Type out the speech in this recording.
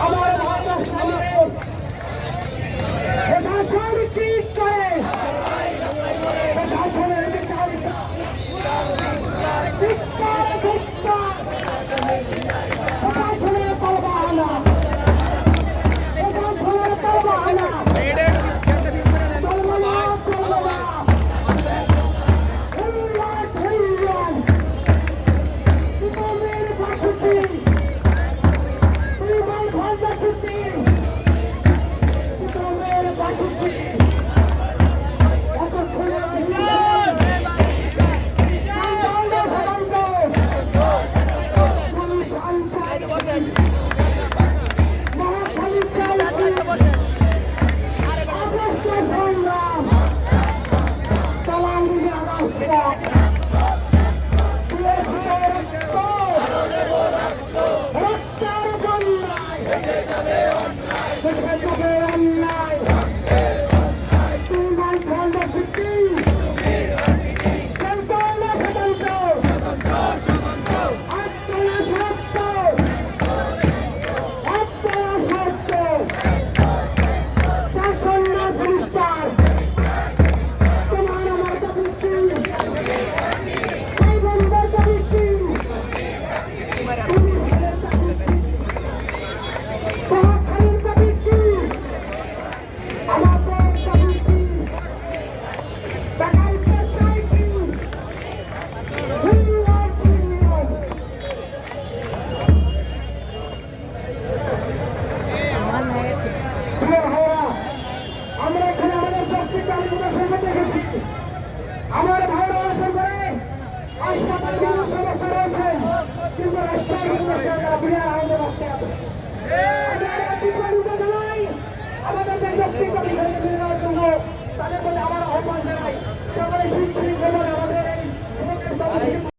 আমার ভাষা প্রশাসন কি করে প্রশাসনের বিচারিতা প্রশাসনের পরবানা প্রশাসনের পরবানা আমার ভাইরা অবসর করে হাসপাতালে সমস্যা রয়েছে কিন্তু রাষ্ট্রীয় বিধান আইনের রাস্তায় আছে।